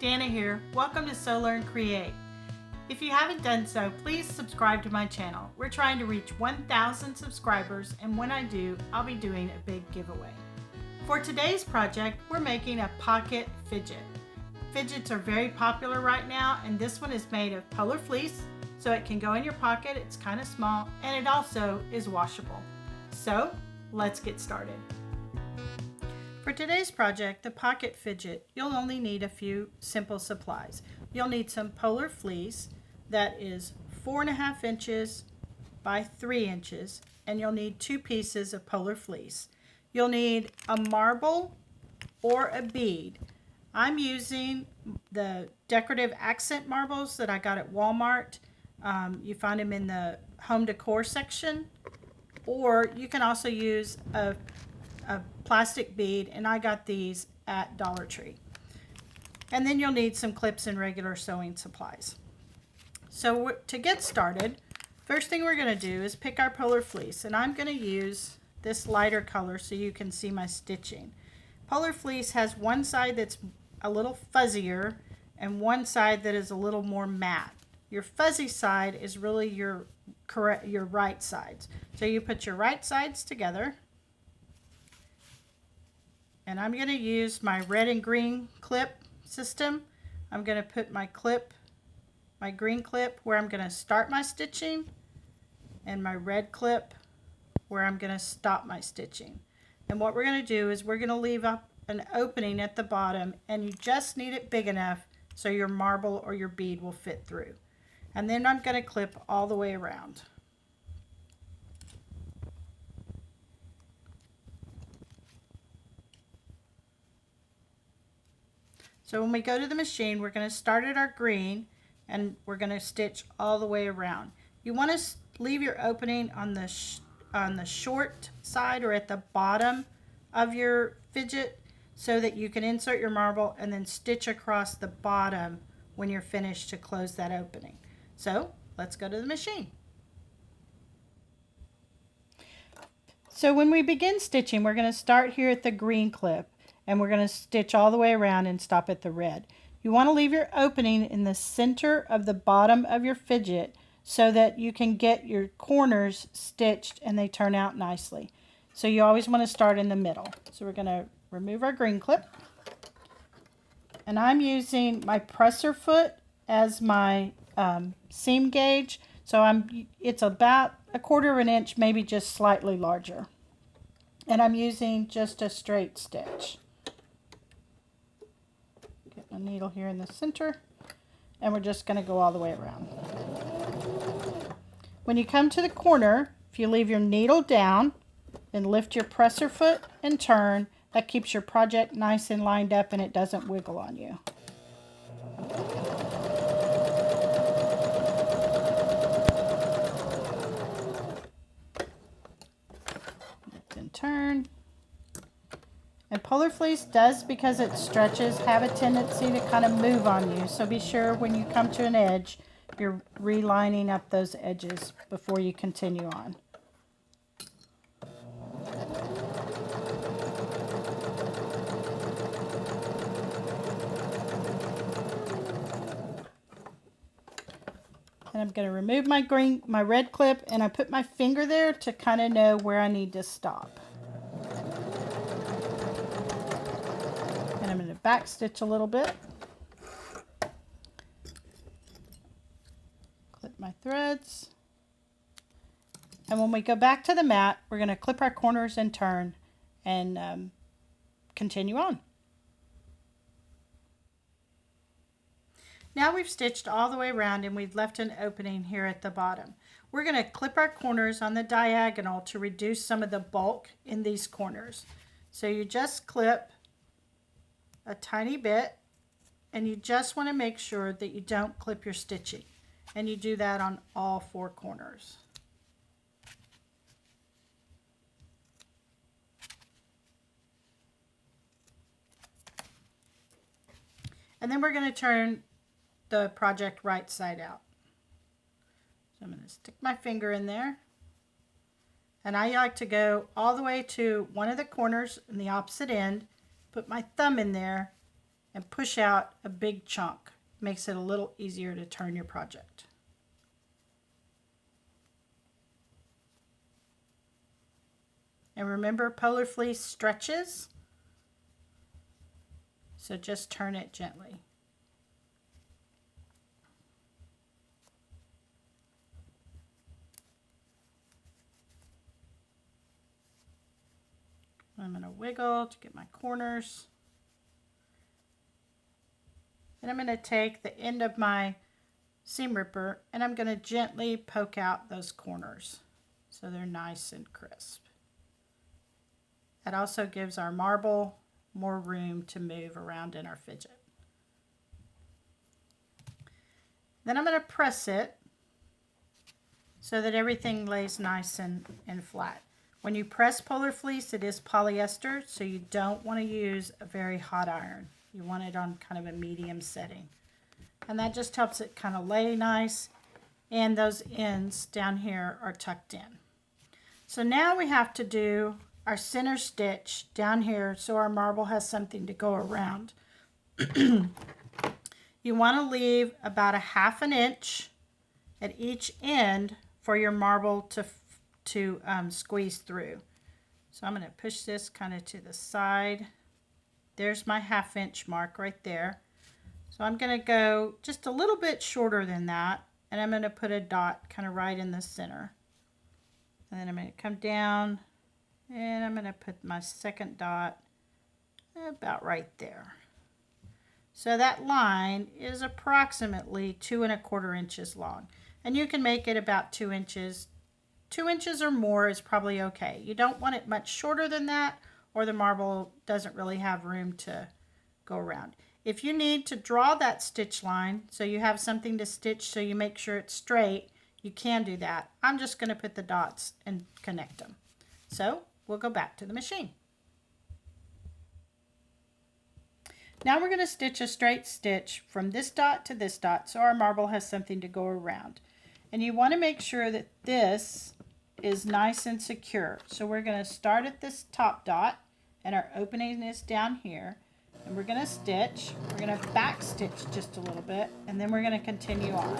Dana here. Welcome to Sew Learn Create. If you haven't done so, please subscribe to my channel. We're trying to reach 1,000 subscribers, and when I do, I'll be doing a big giveaway. For today's project, we're making a pocket fidget. Fidgets are very popular right now, and this one is made of polar fleece, so it can go in your pocket. It's kind of small, and it also is washable. So let's get started. For today's project, the pocket fidget, you'll only need a few simple supplies. You'll need some polar fleece that is 4.5 inches by 3 inches, and you'll need 2 pieces of polar fleece. You'll need a marble or a bead. I'm using the decorative accent marbles that I got at Walmart. You find them in the home decor section, or you can also use a plastic bead, and I got these at Dollar Tree. And then you'll need some clips and regular sewing supplies. So to get started, first thing we're going to do is pick our polar fleece, and I'm going to use this lighter color so you can see my stitching. Polar fleece has one side that's a little fuzzier and one side that is a little more matte. Your fuzzy side is really your right sides. So you put your right sides together. And I'm going to use my red and green clip system. I'm going to put my green clip where I'm going to start my stitching, and my red clip where I'm going to stop my stitching. And what we're going to do is we're going to leave up an opening at the bottom, and you just need it big enough so your marble or your bead will fit through. And then I'm going to clip all the way around. So when we go to the machine, we're going to start at our green, and we're going to stitch all the way around. You want to leave your opening on the short side or at the bottom of your fidget so that you can insert your marble and then stitch across the bottom when you're finished to close that opening. So let's go to the machine. So when we begin stitching, we're going to start here at the green clip, and we're going to stitch all the way around and stop at the red. You want to leave your opening in the center of the bottom of your fidget so that you can get your corners stitched and they turn out nicely. So you always want to start in the middle. So we're going to remove our green clip, and I'm using my presser foot as my seam gauge. So it's about 1/4 inch, maybe just slightly larger. And I'm using just a straight stitch. Get my needle here in the center, and we're just going to go all the way around. When you come to the corner, if you leave your needle down, then lift your presser foot and turn. That keeps your project nice and lined up, and it doesn't wiggle on you. Lift and turn. And polar fleece does, because it stretches, have a tendency to kind of move on you. So be sure when you come to an edge, you're relining up those edges before you continue on. And I'm going to remove my red clip, and I put my finger there to kind of know where I need to stop. And I'm going to back stitch a little bit. Clip my threads. And when we go back to the mat, we're going to clip our corners and turn and continue on. Now we've stitched all the way around, and we've left an opening here at the bottom. We're going to clip our corners on the diagonal to reduce some of the bulk in these corners. So you just clip a tiny bit, and you just want to make sure that you don't clip your stitching. And you do that on all 4 corners. And then we're going to turn the project right side out. So I'm going to stick my finger in there, and I like to go all the way to one of the corners in the opposite end, put my thumb in there, and push out a big chunk. Makes it a little easier to turn your project. And remember, polar fleece stretches, so just turn it gently. I'm going to wiggle to get my corners. And I'm going to take the end of my seam ripper and I'm going to gently poke out those corners so they're nice and crisp. That also gives our marble more room to move around in our fidget. Then I'm going to press it so that everything lays nice and flat. When you press polar fleece, it is polyester, so you don't want to use a very hot iron. You want it on kind of a medium setting. And that just helps it kind of lay nice, and those ends down here are tucked in. So now we have to do our center stitch down here so our marble has something to go around. You want to leave about 1/2 inch at each end for your marble to squeeze through. So I'm going to push this kind of to the side. There's my 1/2 inch mark right there. So I'm going to go just a little bit shorter than that, and I'm going to put a dot kind of right in the center. And then I'm going to come down and I'm going to put my second dot about right there. So that line is approximately 2 1/4 inches long, and you can make it about 2 inches. 2 inches or more is probably okay. You don't want it much shorter than that, or the marble doesn't really have room to go around. If you need to draw that stitch line so you have something to stitch so you make sure it's straight, you can do that. I'm just going to put the dots and connect them. So we'll go back to the machine. Now we're going to stitch a straight stitch from this dot to this dot so our marble has something to go around. And you want to make sure that this is nice and secure. So we're going to start at this top dot, and our opening is down here. And we're going to stitch. We're going to back stitch just a little bit, and then we're going to continue on.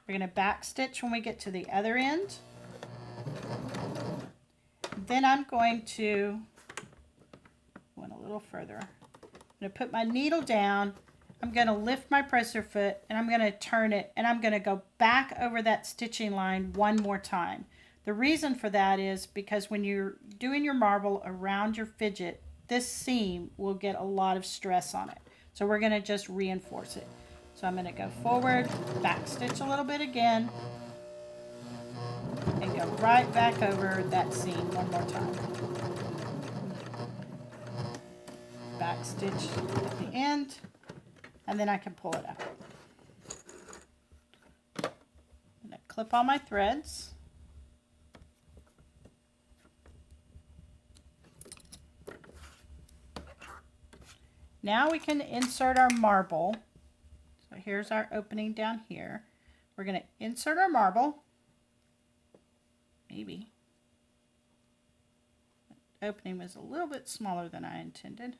We're going to back stitch when we get to the other end. Then I'm going to went a little further. I'm going to put my needle down. I'm going to lift my presser foot and I'm going to turn it, and I'm going to go back over that stitching line one more time. The reason for that is because when you're doing your marble around your fidget, this seam will get a lot of stress on it. So we're going to just reinforce it. So I'm going to go forward, back stitch a little bit again, and go right back over that seam one more time. Back stitch at the end, and then I can pull it out. I'm going to clip all my threads. Now we can insert our marble. So here's our opening down here. We're going to insert our marble. Maybe. The opening was a little bit smaller than I intended.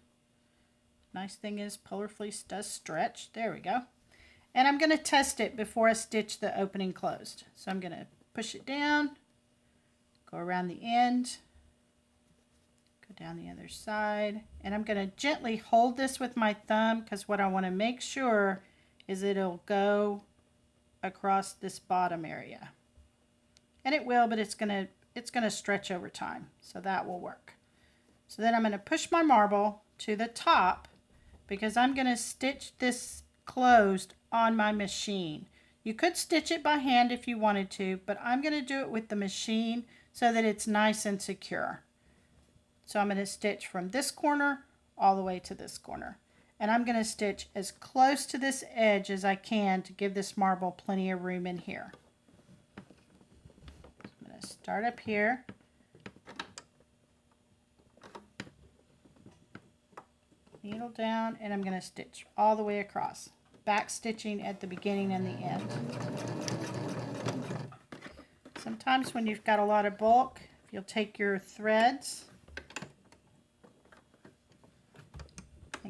Nice thing is polar fleece does stretch. There we go. And I'm going to test it before I stitch the opening closed. So I'm going to push it down, go around the end, go down the other side, and I'm going to gently hold this with my thumb because what I want to make sure is it'll go across this bottom area. And it will, but it's going to stretch over time, so that will work. So then I'm going to push my marble to the top because I'm going to stitch this closed on my machine. You could stitch it by hand if you wanted to, but I'm going to do it with the machine so that it's nice and secure. So I'm going to stitch from this corner all the way to this corner. And I'm going to stitch as close to this edge as I can to give this marble plenty of room in here. I'm going to start up here. Needle down, and I'm going to stitch all the way across. Back stitching at the beginning and the end. Sometimes when you've got a lot of bulk, if you'll take your threads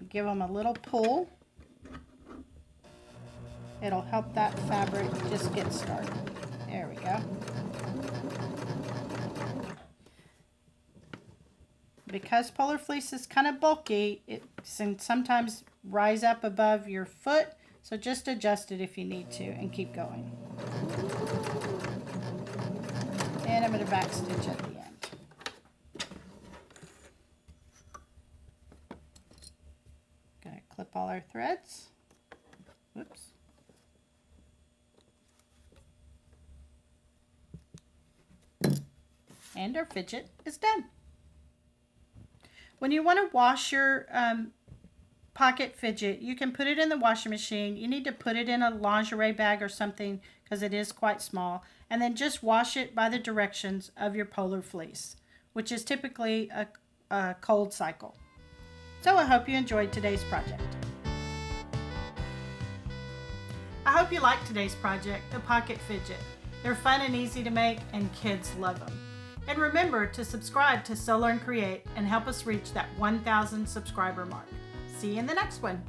give them a little pull. It'll help that fabric just get started. There we go. Because polar fleece is kind of bulky, it can sometimes rise up above your foot, so just adjust it if you need to and keep going. And I'm going to back stitch at the end. Going to clip all our threads. Whoops. And our fidget is done. When you want to wash your pocket fidget, you can put it in the washing machine. You need to put it in a lingerie bag or something because it is quite small. And then just wash it by the directions of your polar fleece, which is typically a cold cycle. So I hope you enjoyed today's project. I hope you liked today's project, the Pocket Fidget. They're fun and easy to make, and kids love them. And remember to subscribe to Sew Learn Create and help us reach that 1,000 subscriber mark. See you in the next one.